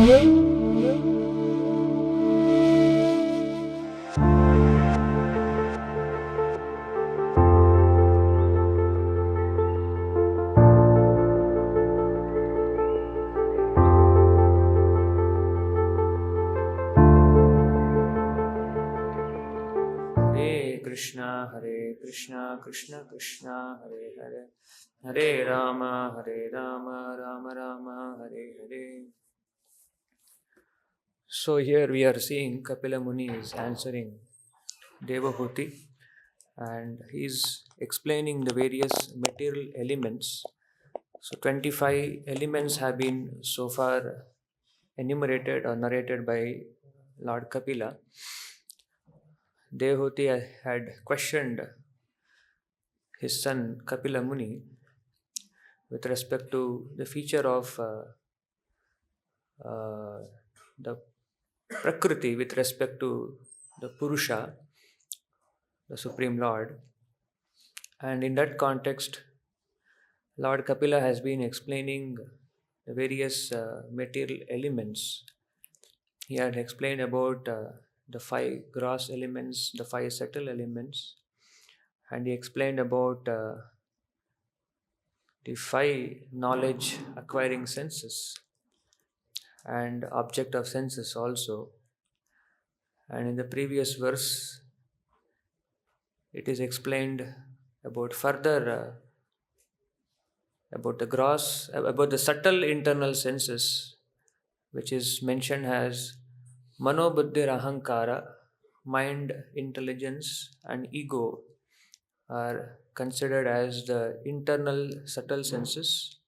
Hare Krishna, Krishna Krishna, Hare Hare, Hare Rama, Rama Rama, Hare Hare. So here we are seeing Kapila Muni is answering Devahuti, and he is explaining the various material elements. So 25 elements have been so far enumerated or narrated by Lord Kapila. Devahuti had questioned his son Kapila Muni with respect to the feature of the Prakriti with respect to the Purusha, the Supreme Lord. And in that context, Lord Kapila has been explaining the various material elements. He had explained about the 5 gross elements, the 5 subtle elements, and he explained about the 5 knowledge acquiring senses and object of senses also. And in the previous verse, it is explained about further about the subtle internal senses, which is mentioned as Mano Buddhir Ahankara, mind, intelligence, and ego are considered as the internal subtle senses.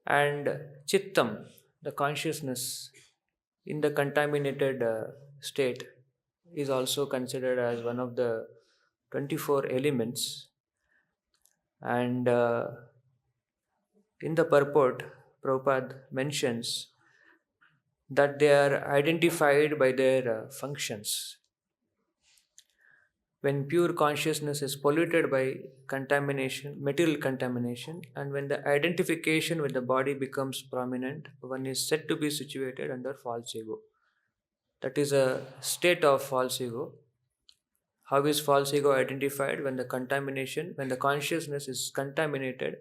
And Chittam, the consciousness in the contaminated state, is also considered as one of the 24 elements. And in the purport, Prabhupada mentions that they are identified by their functions. When pure consciousness is polluted by contamination, material contamination, and when the identification with the body becomes prominent, one is said to be situated under false ego. That is a state of false ego. How is false ego identified? When the consciousness is contaminated,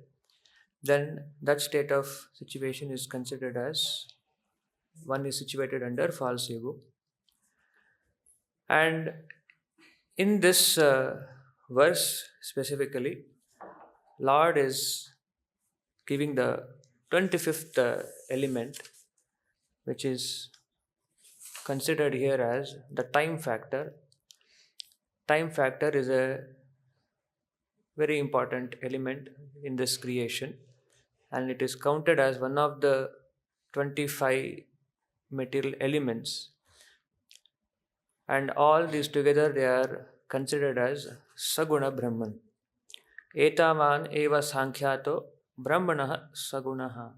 then that state of situation is considered as one is situated under false ego. And in this verse specifically, Lord is giving the 25th element, which is considered here as the time factor. Time factor is a very important element in this creation, and it is counted as one of the 25 material elements. And all these together, they are considered as Saguna Brahman. Etaman eva sankhyato Brahmanah Sagunaha.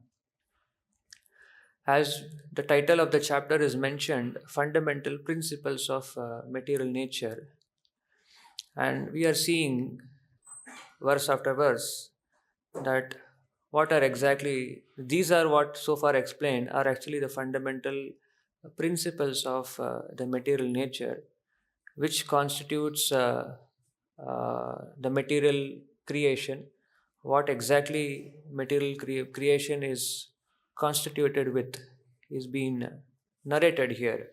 As the title of the chapter is mentioned, fundamental principles of material nature. And we are seeing verse after verse that these are what so far explained are actually the fundamental principles of the material nature, which constitutes the material creation. What exactly material creation is constituted with is being narrated here.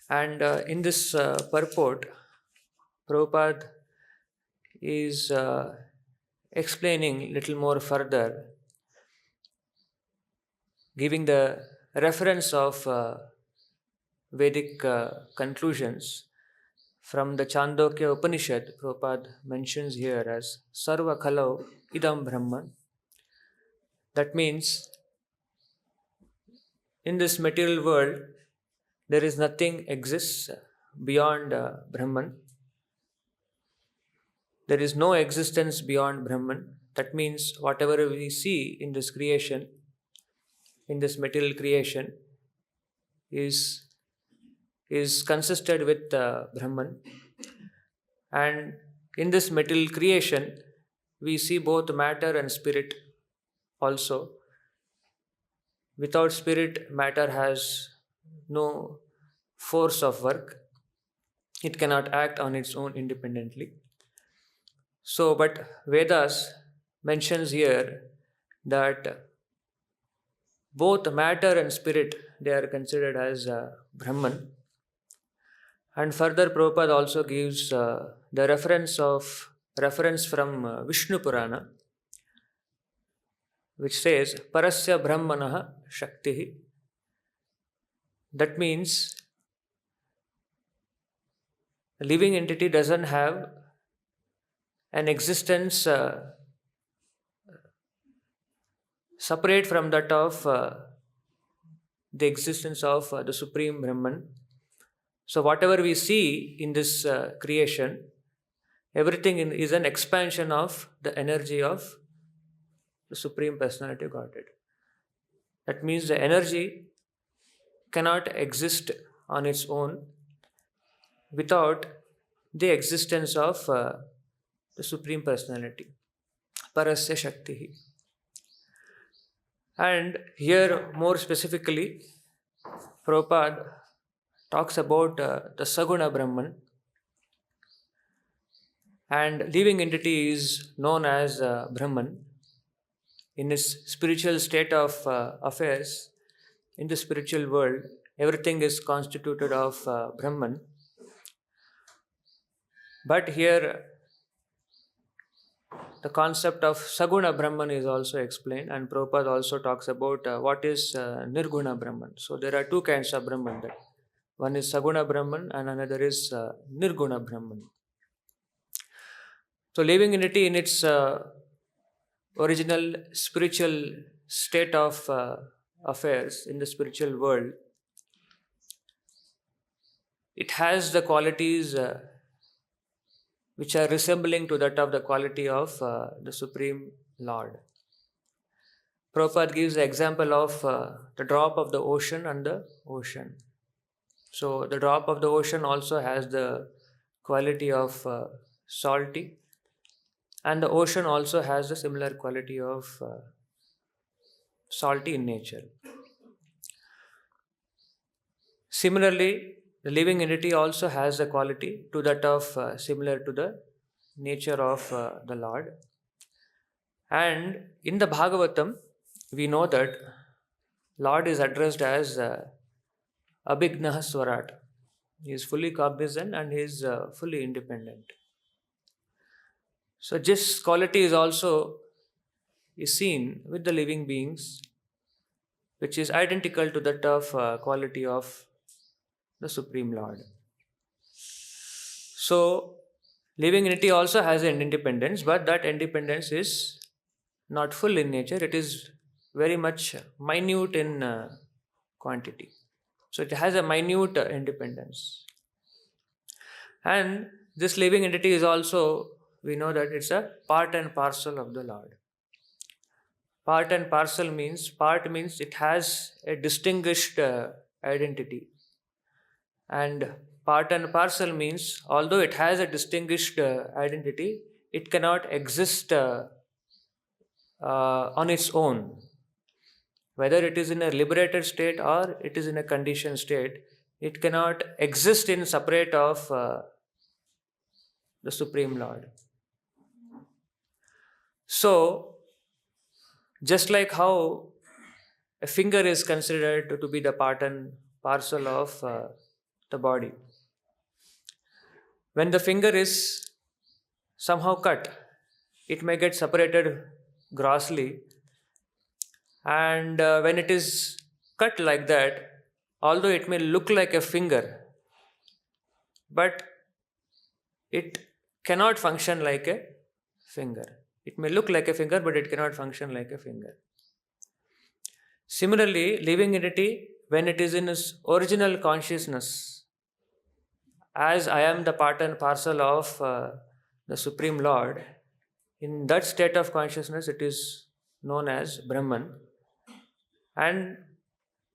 And in this purport, Prabhupada is explaining little more further, giving the reference of Vedic conclusions from the Chandogya Upanishad. Prabhupada mentions here as Sarva Khalau Idam Brahman. That means in this material world, there is nothing exists beyond Brahman. There is no existence beyond Brahman. That means whatever we see in this creation, in this material creation, is consisted with Brahman. And in this material creation, we see both matter and spirit also. Without spirit, matter has no force of work. It cannot act on its own independently. So, but Vedas mentions here that both matter and spirit, they are considered as Brahman. And further, Prabhupada also gives the reference from Vishnu Purana, which says Parasya Brahmanah Shaktihi. That means the living entity doesn't have an existence separate from that of the existence of the Supreme Brahman. So, whatever we see in this creation, everything is an expansion of the energy of the Supreme Personality of Godhead. That means the energy cannot exist on its own without the existence of the Supreme Personality, Parasya Shakti. And here, more specifically, Prabhupada talks about the Saguna Brahman, and living entity is known as Brahman. In his spiritual state of affairs, in the spiritual world, everything is constituted of Brahman. But here, the concept of Saguna Brahman is also explained, and Prabhupada also talks about what is Nirguna Brahman. So there are two kinds of Brahman. One is Saguna Brahman and another is Nirguna Brahman. So living entity in its original spiritual state of affairs in the spiritual world, it has the qualities which are resembling to that of the quality of the Supreme Lord. Prabhupada gives the example of the drop of the ocean and the ocean. So the drop of the ocean also has the quality of salty, and the ocean also has the similar quality of salty in nature. Similarly, the living entity also has the quality to that of similar to the nature of the Lord. And in the Bhagavatam, we know that Lord is addressed as Abhignah Swarat. He is fully cognizant and he is fully independent. So this quality is seen with the living beings, which is identical to that of quality of the Supreme Lord. So living entity also has an independence, but that independence is not full in nature. It is very much minute in quantity. So it has a minute independence. And this living entity is also, we know that it's a part and parcel of the Lord. Part and parcel means, part means it has a distinguished identity. And part and parcel means, although it has a distinguished identity, it cannot exist on its own. Whether it is in a liberated state or it is in a conditioned state, it cannot exist in separate of the Supreme Lord. So, just like how a finger is considered to be the part and parcel of the body, when the finger is somehow cut, it may get separated grossly, and when it is cut like that, although it may look like a finger, but it cannot function like a finger. It may look like a finger, but it cannot function like a finger. Similarly, living entity, when it is in its original consciousness, as I am the part and parcel of the Supreme Lord, in that state of consciousness, it is known as Brahman. And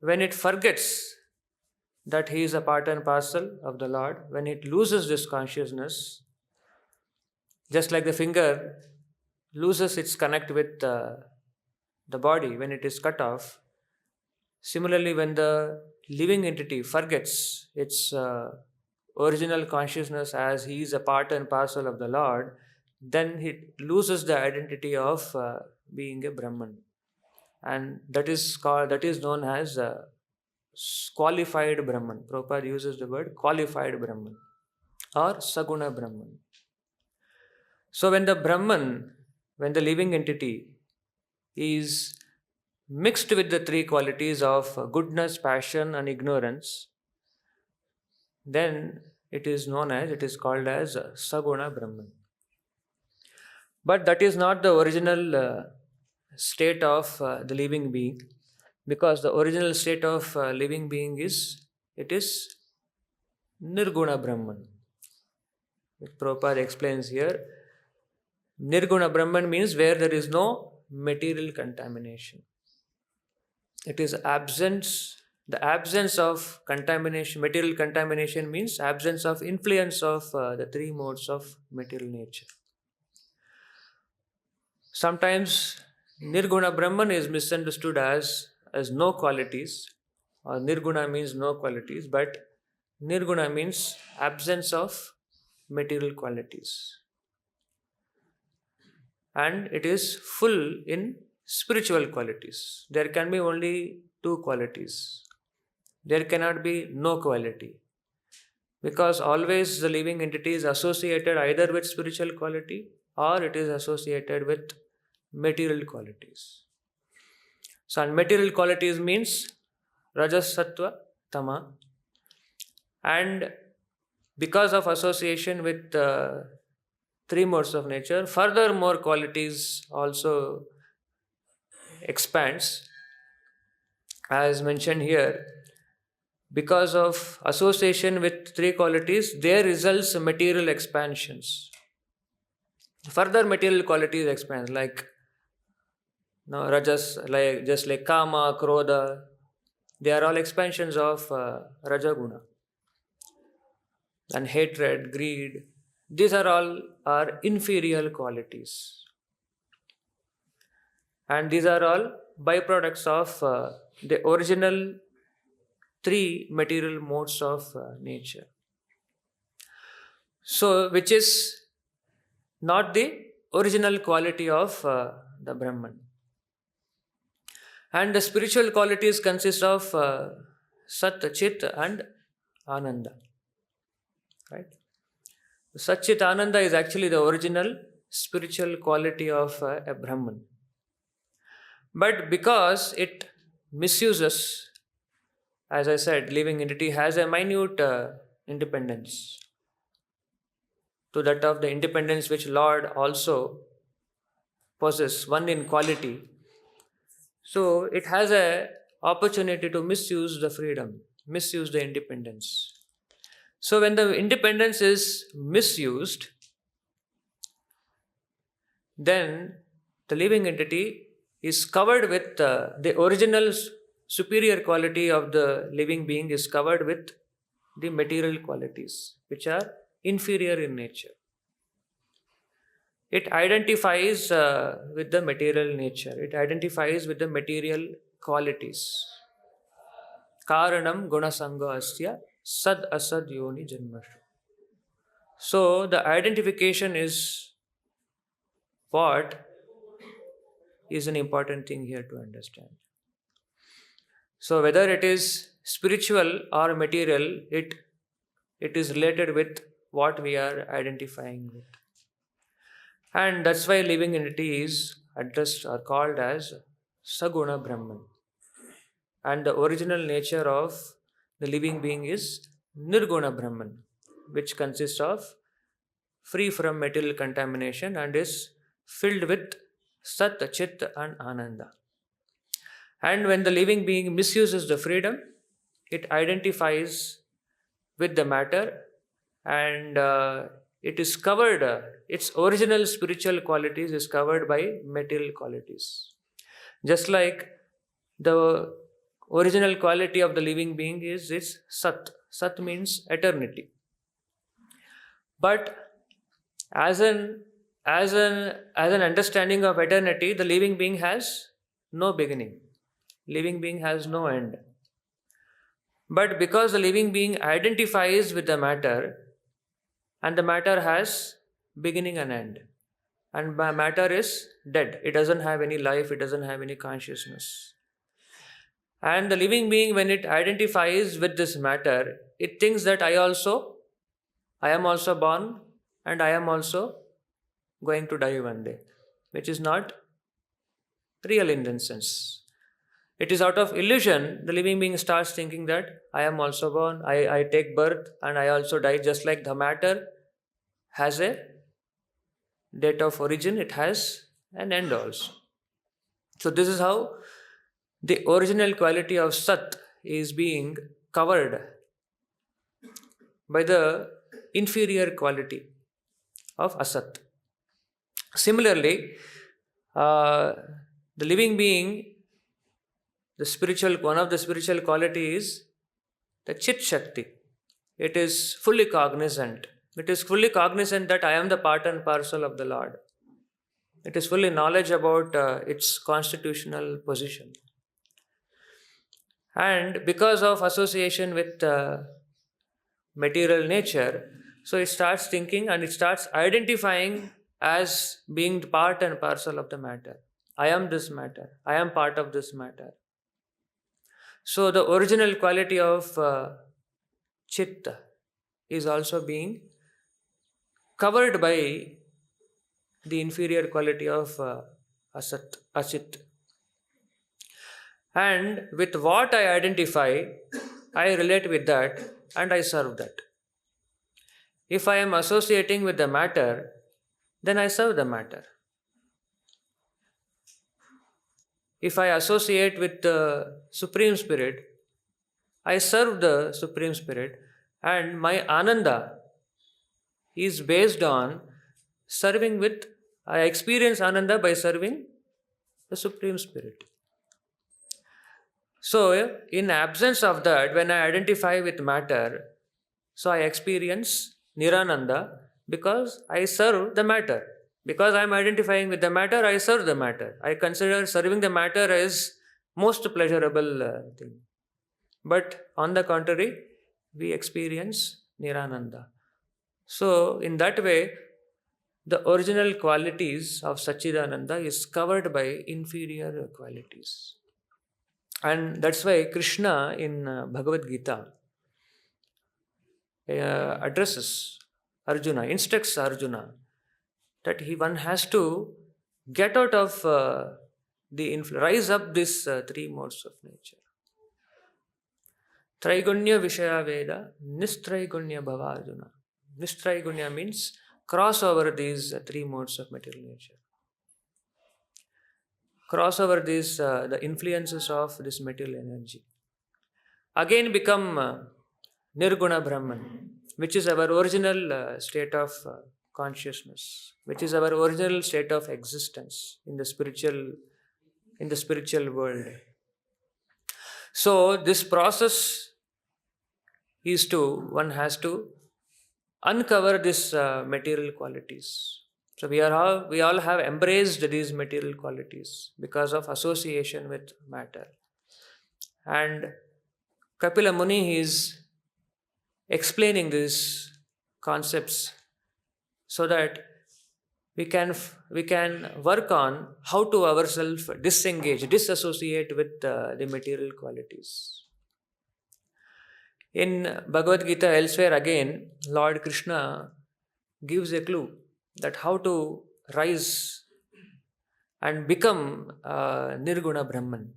when it forgets that he is a part and parcel of the Lord, when it loses this consciousness, just like the finger loses its connect with the body when it is cut off, Similarly, when the living entity forgets its original consciousness as he is a part and parcel of the Lord, then he loses the identity of being a Brahman, and that is known as qualified Brahman. Prabhupada uses the word qualified Brahman or Saguna Brahman. So when the living entity is mixed with the three qualities of goodness, passion, and ignorance, then it is called as Saguna Brahman. But that is not the original state of the living being, because the original state of living being is Nirguna Brahman. Prabhupada explains here, Nirguna Brahman means where there is no material contamination. It is the absence of contamination. Material contamination means absence of influence of the three modes of material nature. Sometimes Nirguna Brahman is misunderstood as no qualities, or Nirguna means no qualities, but Nirguna means absence of material qualities. And it is full in spiritual qualities. There can be only two qualities. There cannot be no quality. Because always the living entity is associated either with spiritual quality or it is associated with material qualities. So, and material qualities means Rajas, Sattva, Tama. And because of association with three modes of nature, further more qualities also expands. As mentioned here, because of association with three qualities, there results material expansions. Further material qualities expand, like Rajas, just like Kama, Krodha, they are all expansions of Rajaguna. And hatred, greed, these are all inferior qualities. And these are all byproducts of the original three material modes of nature. So, which is not the original quality of the Brahman. And the spiritual qualities consist of Sat, Chit and Ananda. Right? Sat, Chit, Ananda is actually the original spiritual quality of a Brahman. But because it misuses, as I said, living entity has a minute independence to that of the independence which Lord also possesses, one in quality. So it has a opportunity to misuse the freedom, misuse the independence. So when the independence is misused, then the living entity is covered with the original superior quality of the living being is covered with the material qualities, which are inferior in nature. It identifies with the material nature. It identifies with the material qualities. Karanam gunasanga asya sad asad yoni janmashu. So the identification is what is an important thing here to understand. So whether it is spiritual or material, it is related with what we are identifying with. And that's why living entity is addressed or called as Saguna Brahman. And the original nature of the living being is Nirguna Brahman, which consists of free from material contamination and is filled with Sat, Chit and Ananda. And when the living being misuses the freedom, it identifies with the matter and it is covered, its original spiritual qualities is covered by material qualities. Just like the original quality of the living being is its Sat. Sat means eternity. But as an understanding of eternity, the living being has no beginning. living being has no end. But because the living being identifies with the matter, and the matter has beginning and end, and matter is dead, it doesn't have any life, it doesn't have any consciousness. And the living being, when it identifies with this matter, it thinks that I am also born, and I am also going to die one day, which is not real in that sense. It is out of illusion. The living being starts thinking that I am also born, I take birth, and I also die, just like the matter has a date of origin, it has an end also. So this is how the original quality of Sat is being covered by the inferior quality of Asat. Similarly, the living being, one of the spiritual qualities is the Chit Shakti. It is fully cognizant. It is fully cognizant that I am the part and parcel of the Lord. It is fully knowledge about its constitutional position. And because of association with material nature, so it starts thinking and it starts identifying as being part and parcel of the matter. I am this matter. I am part of this matter. So the original quality of Chitta is also being covered by the inferior quality of Asit. And with what I identify, I relate with that and I serve that. If I am associating with the matter, then I serve the matter. If I associate with the Supreme Spirit, I serve the Supreme Spirit, and my Ananda is based on serving with, I experience Ananda by serving the Supreme Spirit. So, in absence of that, when I identify with matter, so I experience Nirananda because I serve the matter. Because I am identifying with the matter, I serve the matter. I consider serving the matter as most pleasurable thing. But on the contrary, we experience Nirananda. So, in that way, the original qualities of Satchidananda is covered by inferior qualities. And that's why Krishna in Bhagavad Gita addresses Arjuna, instructs Arjuna that one has to get out of rise up these three modes of nature. Traigunya Vishaya Veda, Nistraigunya Bhava Arjuna. Nistraigunya means cross over these three modes of material nature. Cross over these, the influences of this material energy. Again become Nirguna Brahman, which is our original state of consciousness, which is our original state of existence in the spiritual world. So this process is one has to uncover these material qualities. So we all have embraced these material qualities because of association with matter. And Kapila Muni is explaining these concepts so that we can work on how to ourselves disassociate with the material qualities. In Bhagavad Gita elsewhere again, Lord Krishna gives a clue that how to rise and become Nirguna Brahman.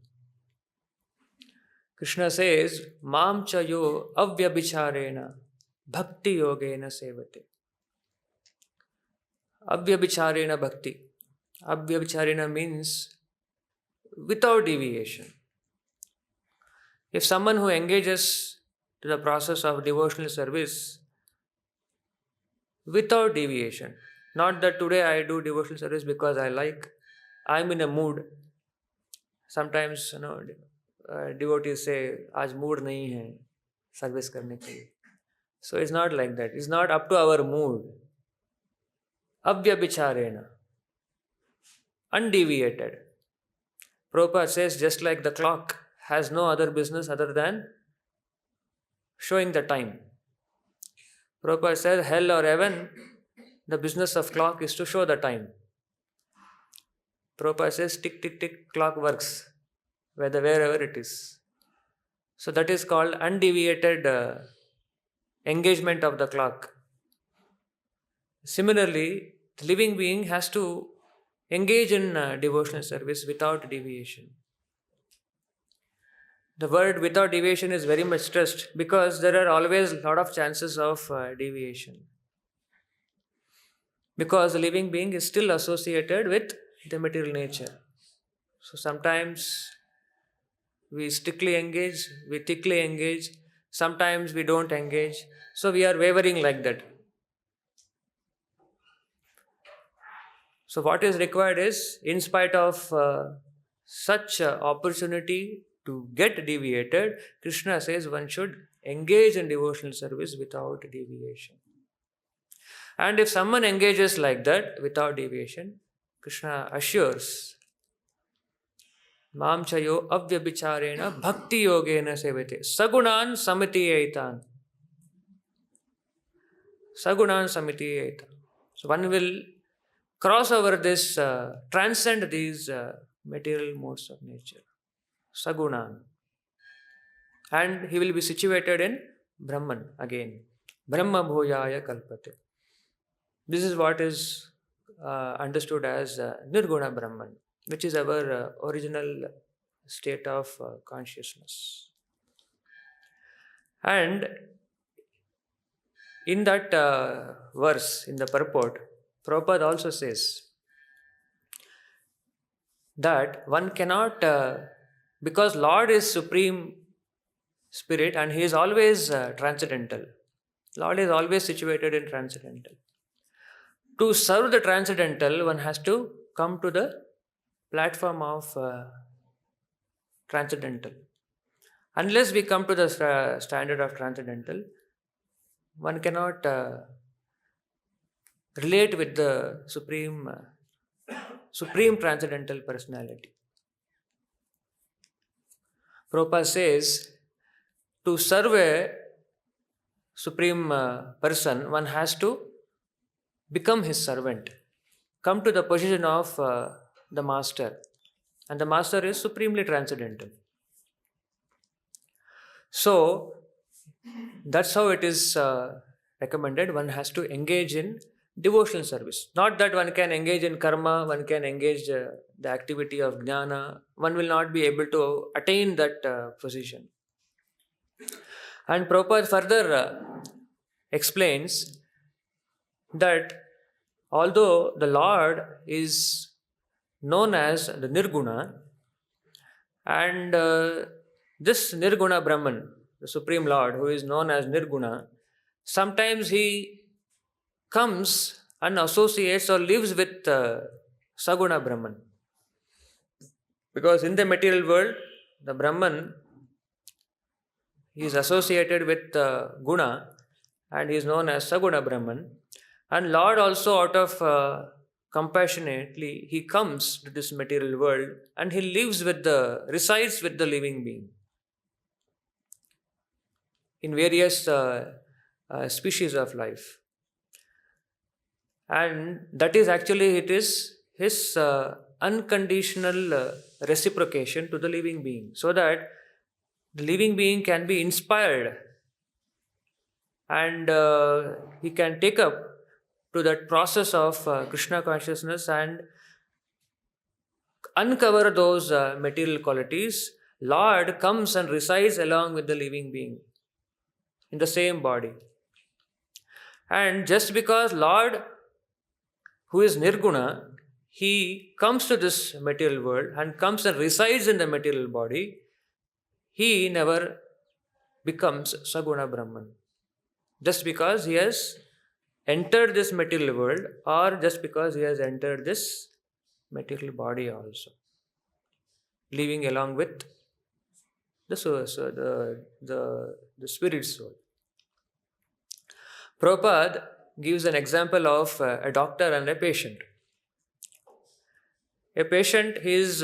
Krishna says, Mam chayo avyabhicharena bhakti yogena sevate. Avyabhicharena bhakti. Avyabhicharena means without deviation. If someone who engages to the process of devotional service without deviation, not that today I do devotional service because I'm in a mood. Sometimes, devotees say, "Aaj mood nahi hai service karne ke liye." So it's not like that. It's not up to our mood. Avyabhicharena, undeviated. Prabhupada says, just like the clock has no other business other than showing the time. Prabhupada says, hell or heaven, the business of clock is to show the time. Prabhupada says, tick, tick, tick, clock works, wherever it is. So that is called undeviated engagement of the clock. Similarly, the living being has to engage in devotional service without deviation. The word without deviation is very much stressed because there are always a lot of chances of deviation. Because the living being is still associated with the material nature. So sometimes we strictly engage, we thickly engage, sometimes we don't engage. So we are wavering like that. So what is required is, in spite of such opportunity to get deviated, Krishna says one should engage in devotional service without deviation. And if someone engages like that without deviation, Krishna assures, Mam chayo avyabhicharena bhakti yogena sevate sagunan samitiyaitan. Sagunan samitiyaitan. So one will cross over this, transcend these material modes of nature. Sagunan. And he will be situated in Brahman again. Brahma bhojaya kalpate. This is what is understood as Nirguna Brahman, which is our original state of consciousness. And in that verse, in the purport, Prabhupada also says that one cannot, because Lord is Supreme Spirit and He is always transcendental. Lord is always situated in transcendental. To serve the transcendental, one has to come to the platform of transcendental. Unless we come to the standard of transcendental, one cannot relate with the supreme transcendental personality. Prabhupada says, to serve a supreme person, one has to become his servant, come to the position of the master, and the master is supremely transcendental. So that's how it is recommended. One has to engage in devotional service. Not that one can engage in karma, one can engage the activity of jnana. One will not be able to attain that position. And Prabhupada further explains that although the Lord is known as the Nirguna, and this Nirguna Brahman, the Supreme Lord, who is known as Nirguna, sometimes he comes and associates or lives with Saguna Brahman. Because in the material world, the Brahman is associated with Guna and he is known as Saguna Brahman. And Lord also, out of compassionately, he comes to this material world and he resides with the living being in various species of life. And that is actually, it is his unconditional reciprocation to the living being, so that the living being can be inspired and he can take up to that process of Krishna consciousness and uncover those material qualities. Lord comes and resides along with the living being in the same body. And just because Lord, who is Nirguna, he comes to this material world and comes and resides in the material body, he never becomes Saguna Brahman. Just because he has entered this material world, or just because he has entered this material body also, living along with the spirit soul. Prabhupada gives an example of a doctor and a patient. A patient is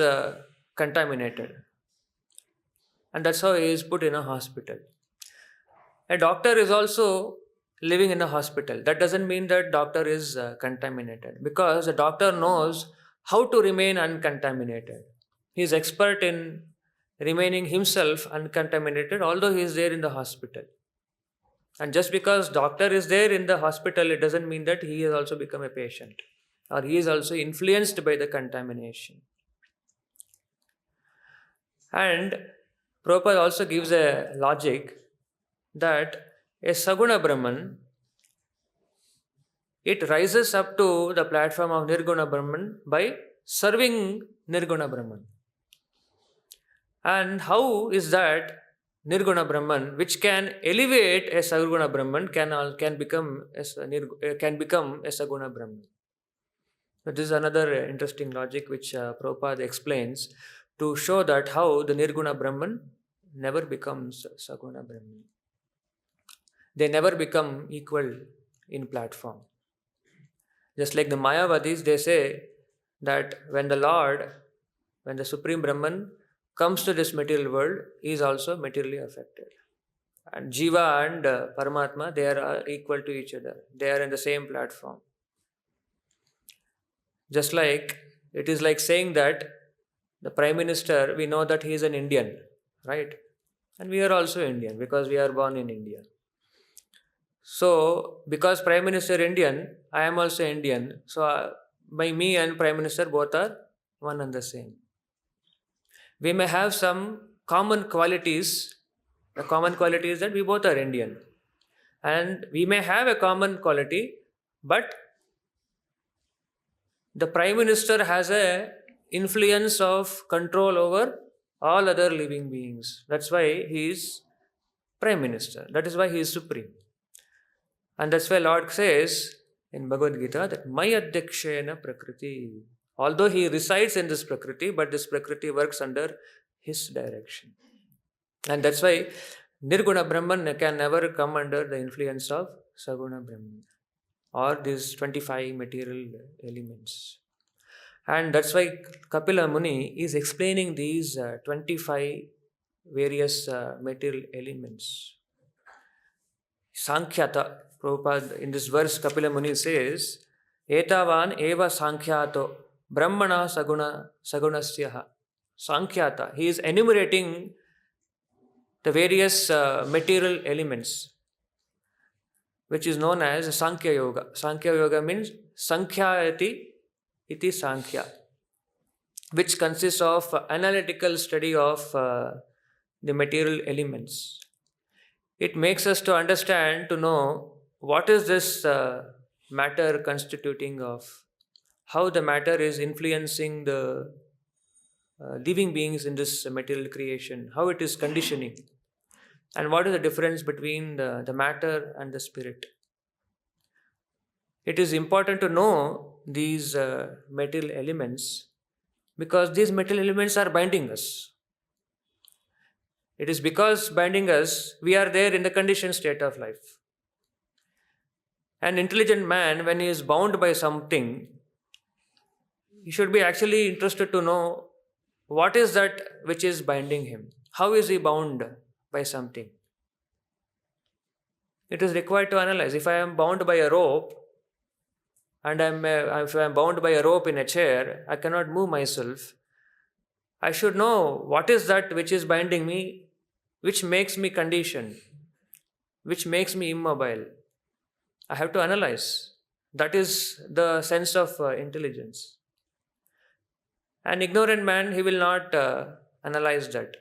contaminated. And that's how he is put in a hospital. A doctor is also living in a hospital. That doesn't mean that doctor is contaminated, because the doctor knows how to remain uncontaminated. He is expert in remaining himself uncontaminated, although he is there in the hospital. And just because doctor is there in the hospital, it doesn't mean that he has also become a patient, or he is also influenced by the contamination. And Prabhupada also gives a logic that a Saguna Brahman, it rises up to the platform of Nirguna Brahman by serving Nirguna Brahman. And how is that Nirguna Brahman, which can elevate a Saguna Brahman, can become a Saguna Brahman? So this is another interesting logic which Prabhupada explains to show that how the Nirguna Brahman never becomes Saguna Brahman. They never become equal in platform. Just like the Mayavadis, they say that when the Supreme Brahman comes to this material world, he is also materially affected. And Jiva and Paramatma, they are equal to each other. They are in the same platform. Just like, it is like saying that the Prime Minister, we know that he is an Indian, right? And we are also Indian because we are born in India. So, because Prime Minister Indian, I am also Indian. So, by me and Prime Minister both are one and the same. We may have some common qualities. The common quality is that we both are Indian. And we may have a common quality, but the Prime Minister has a influence of control over all other living beings. That's why he is Prime Minister. That is why he is supreme. And that's why Lord says in Bhagavad Gita that Mayadhyakshena Prakriti. Although he resides in this Prakriti, but this Prakriti works under his direction. And that's why Nirguna Brahman can never come under the influence of Saguna Brahman or these 25 material elements. And that's why Kapila Muni is explaining these 25 various material elements. Sankhyata. Prabhupada, in this verse, Kapila Muni says, Etavan eva sankhyato brahmana sagunasyaha. Sankhyata. He is enumerating the various material elements, which is known as Sankhya Yoga. Sankhya Yoga means Sankhyayati iti Sankhya, which consists of analytical study of the material elements. It makes us to understand, to know what is this matter constituting of, how the matter is influencing the living beings in this material creation, how it is conditioning, and what is the difference between the matter and the spirit. It is important to know these material elements because these material elements are binding us. It is because binding us, we are there in the conditioned state of life. An intelligent man, when he is bound by something, he should be actually interested to know what is that which is binding him. How is he bound by something? It is required to analyze. If I am bound by a rope, and if I am bound by a rope in a chair, I cannot move myself. I should know what is that which is binding me, which makes me conditioned, which makes me immobile. I have to analyze. That is the sense of intelligence. An ignorant man, he will not analyze that.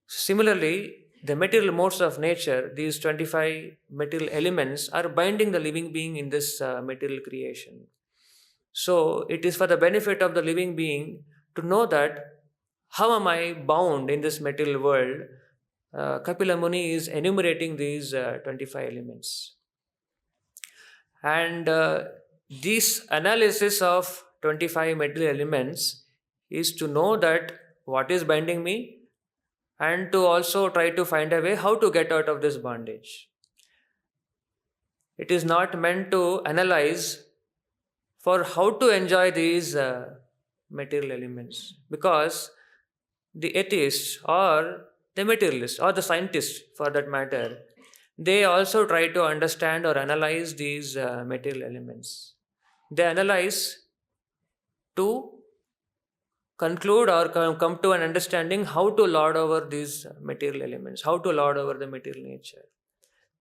Similarly, the material modes of nature, these 25 material elements, are binding the living being in this material creation. So, it is for the benefit of the living being to know that how am I bound in this material world. Kapila Muni is enumerating these 25 elements. And this analysis of 25 material elements is to know that what is binding me and to also try to find a way how to get out of this bondage. It is not meant to analyze for how to enjoy these material elements, because the atheists or the materialists or the scientists for that matter, they also try to understand or analyze these material elements. They analyze to conclude or come to an understanding how to lord over these material elements, how to lord over the material nature.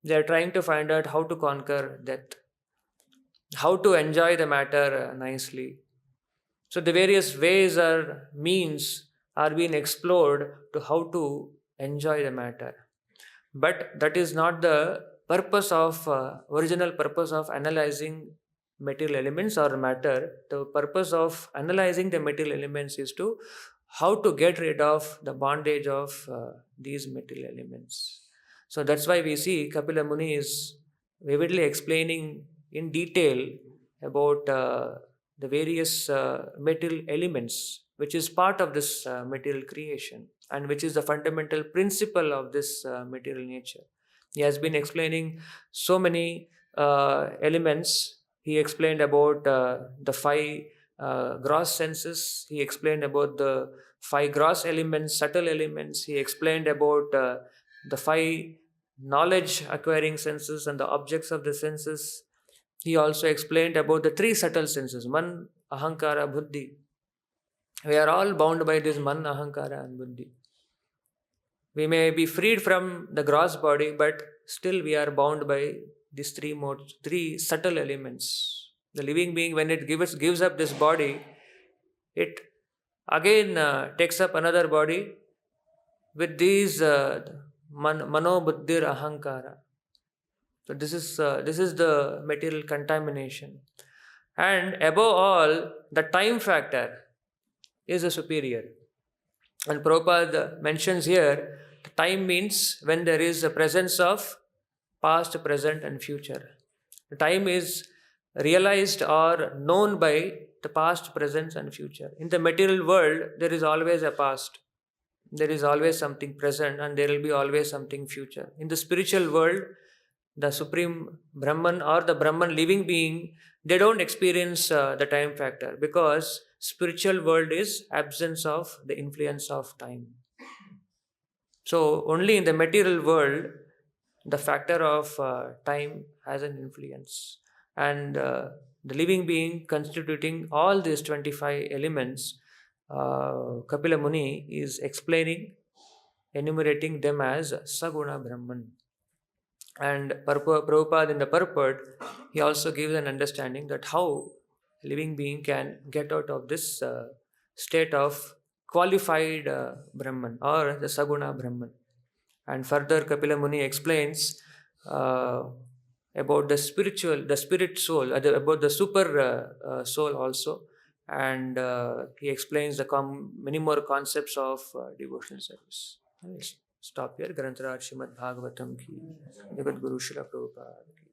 They are trying to find out how to conquer death, how to enjoy the matter nicely. So the various ways or means are being explored to how to enjoy the matter. But that is not the purpose of original purpose of analyzing material elements or matter. The purpose of analyzing the material elements is to how to get rid of the bondage of these material elements. So that's why we see Kapila Muni is vividly explaining in detail about the various material elements, which is part of this material creation and which is the fundamental principle of this material nature. He has been explaining so many elements. He explained about the five gross senses. He explained about the five gross elements, subtle elements. He explained about the five knowledge acquiring senses and the objects of the senses. He also explained about the three subtle senses, man, ahankara, buddhi. We are all bound by this man, ahankara, and buddhi. We may be freed from the gross body, but still we are bound by these three subtle elements. The living being, when it gives up this body, it again takes up another body with these mano, buddhir, ahankara. So this is the material contamination, and above all, the time factor is a superior. And Prabhupada mentions here, time means when there is a presence of past, present, and future. The time is realized or known by the past, present, and future. In the material world, there is always a past, there is always something present, and there will be always something future. In the spiritual world, the supreme Brahman or the Brahman living being, they don't experience the time factor, because spiritual world is absence of the influence of time. So only in the material world the factor of time has an influence, and the living being constituting all these 25 elements, Kapila Muni is explaining, enumerating them as Saguna Brahman. And Prabhupada in the purport, he also gives an understanding that how a living being can get out of this state of qualified Brahman or the Saguna Brahman. And further, Kapila Muni explains about the spirit soul, about the super soul also. And he explains many more concepts of devotional service. Stop here. Grantaraj Srimad Bhagavatam ki Jagat Guru Srila Prabhupada ki